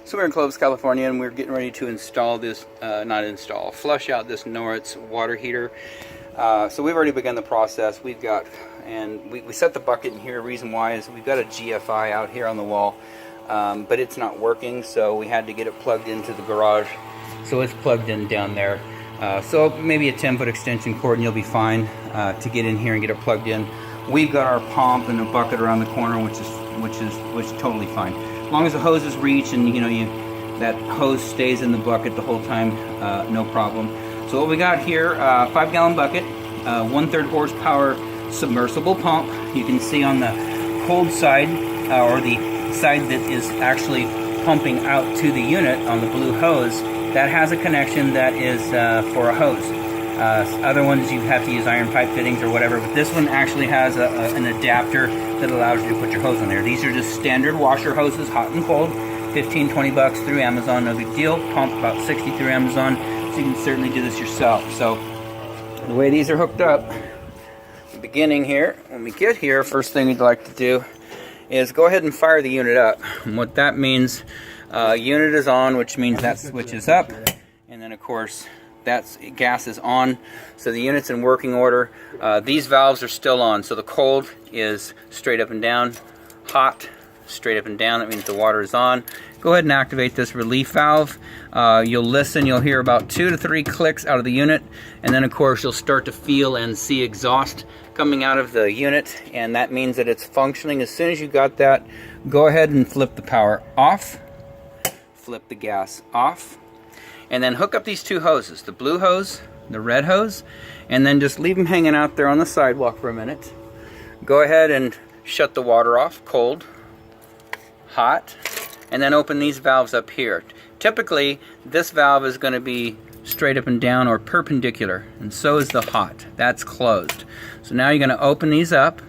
So we're in Clovis, California, and we're getting ready to install this, flush out this Norris water heater. So we've already begun the process. We set the bucket in here. Reason why is we've got a GFI out here on the wall, but it's not working, so we had to get it plugged into the garage. So it's plugged in down there. So maybe a 10-foot extension cord and you'll be fine to get in here and get it plugged in. We've got our pump and a bucket around the corner, which is totally fine. As long as the hoses reach and that hose stays in the bucket the whole time, no problem. So what we got here, 5-gallon bucket, 1/3 horsepower submersible pump. You can see on the cold side, or the side that is actually pumping out to the unit on the blue hose, that has a connection that is for a hose. Other ones you have to use iron pipe fittings or whatever, but this one actually has an adapter that allows you to put your hose on there. These are just standard washer hoses, hot and cold, 15-20 bucks through Amazon, no big deal. Pump about 60 through Amazon, so you can certainly do this yourself. So the way these are hooked up, the beginning here, when we get here, first thing we'd like to do is go ahead and fire the unit up. And what that means, unit is on, which means that switch is up, and then of course that's gas is on, so the unit's in working order. These valves are still on, so the cold is straight up and down, hot straight up and down. That means the water is on. Go ahead and activate this relief valve. You'll listen, you'll hear about 2 to 3 clicks out of the unit, and then of course you'll start to feel and see exhaust coming out of the unit, and that means that it's functioning. As soon as you got that, go ahead and flip the power off, flip the gas off, and then hook up these 2 hoses, the blue hose, the red hose, and then just leave them hanging out there on the sidewalk for a minute. Go ahead and shut the water off, cold, hot, and then open these valves up here. Typically, this valve is going to be straight up and down or perpendicular, and so is the hot. That's closed. So now you're going to open these up,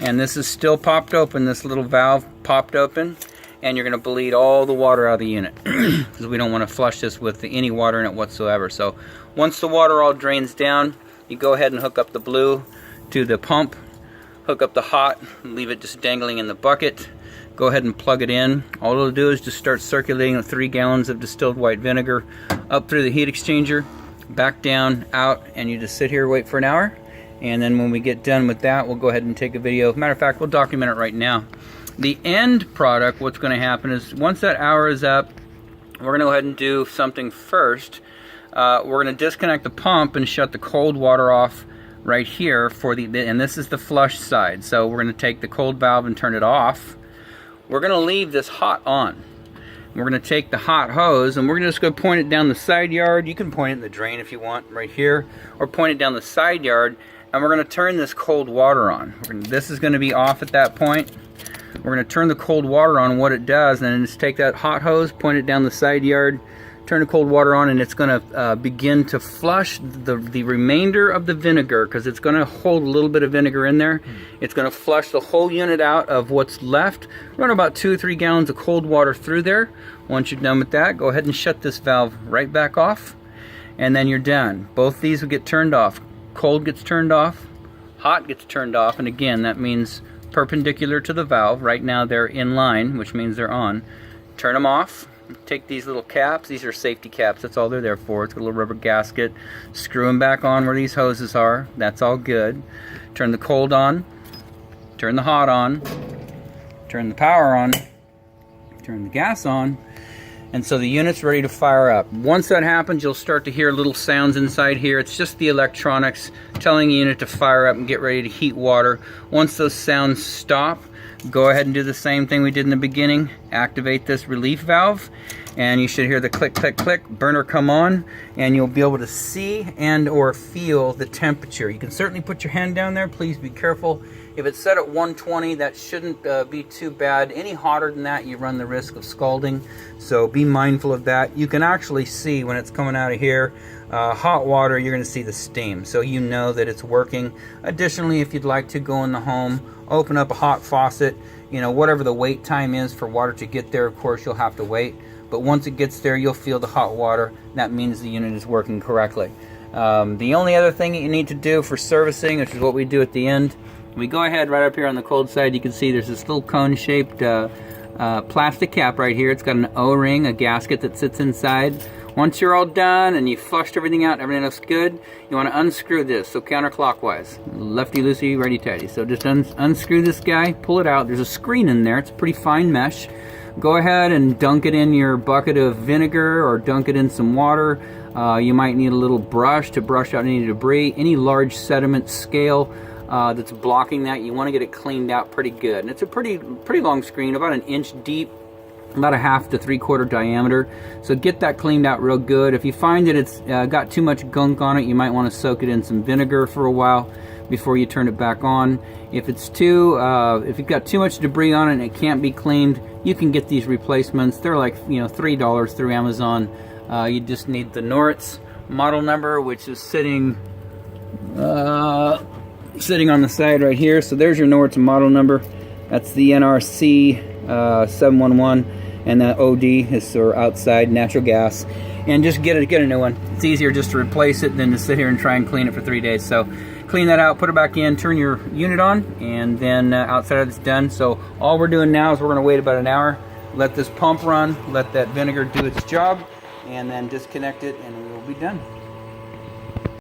and this is still popped open, this little valve popped open, and you're going to bleed all the water out of the unit because we don't want to flush this with any water in it whatsoever. So once the water all drains down, you go ahead and hook up the blue to the pump, hook up the hot, leave it just dangling in the bucket. Go ahead and plug it in. All it'll do is just start circulating 3 gallons of distilled white vinegar up through the heat exchanger, back down, out, and you just sit here, wait for an hour, and then when we get done with that, we'll go ahead and take a video. Matter of fact, we'll document it right now. The end product, what's going to happen is once that hour is up, we're going to go ahead and do something first. We're going to disconnect the pump and shut the cold water off right here and this is the flush side. So we're going to take the cold valve and turn it off. We're going to leave this hot on. We're going to take the hot hose and we're going to just go point it down the side yard. You can point it in the drain if you want, right here, or point it down the side yard, and we're going to turn this cold water on. This is going to be off at that point. We're going to turn the cold water on. What it does, and then just take that hot hose, point it down the side yard, turn the cold water on, and it's going to begin to flush the remainder of the vinegar, because it's going to hold a little bit of vinegar in there. It's going to flush the whole unit out of what's left. Run about 2 or 3 gallons of cold water through there. Once you're done with that, go ahead and shut this valve right back off, and then you're done. Both these will get turned off. Cold gets turned off, hot gets turned off, and again, that means perpendicular to the valve. Right now they're in line, which means they're on. Turn them off. Take these little caps. These are safety caps. That's all they're there for. It's got a little rubber gasket. Screw them back on where these hoses are. That's all good. Turn the cold on. Turn the hot on. Turn the power on. Turn the gas on. And so the unit's ready to fire up. Once that happens, you'll start to hear little sounds inside here. It's just the electronics telling the unit to fire up and get ready to heat water. Once those sounds stop, go ahead and do the same thing we did in the beginning. Activate this relief valve, and you should hear the click, click, click, burner come on, and you'll be able to see and or feel the temperature. You can certainly put your hand down there. Please be careful. If it's set at 120, that shouldn't be too bad. Any hotter than that, you run the risk of scalding, so be mindful of that. You can actually see when it's coming out of here, hot water, you're going to see the steam, so you know that it's working. Additionally, if you'd like to go in the home, open up a hot faucet, whatever the wait time is for water to get there, of course you'll have to wait, but once it gets there, you'll feel the hot water. That means the unit is working correctly. The only other thing that you need to do for servicing, which is what we do at the end, we go ahead right up here on the cold side. You can see there's this little cone-shaped plastic cap right here. It's got an O-ring, a gasket that sits inside. Once you're all done and you flushed everything out, everything looks good, you want to unscrew this, so counterclockwise. Lefty-loosey, righty-tighty. So just unscrew this guy, pull it out. There's a screen in there. It's a pretty fine mesh. Go ahead and dunk it in your bucket of vinegar or dunk it in some water. You might need a little brush to brush out any debris. Any large sediment scale that's blocking that, you want to get it cleaned out pretty good. And it's a pretty long screen, about an inch deep, about a 1/2 to 3/4 diameter. So get that cleaned out real good. If you find that it's got too much gunk on it, you might want to soak it in some vinegar for a while before you turn it back on. If it's if you've got too much debris on it and it can't be cleaned, you can get these replacements. They're like $3 through Amazon. You just need the Noritz model number, which is sitting on the side right here. So there's your Noritz model number. That's the NRC 711, and the OD is for outside natural gas. And just get a new one. It's easier just to replace it than to sit here and try and clean it for 3 days. So clean that out, put it back in, turn your unit on, and then outside of it's done. So all we're doing now is we're going to wait about an hour, let this pump run, let that vinegar do its job, and then disconnect it, and we will be done.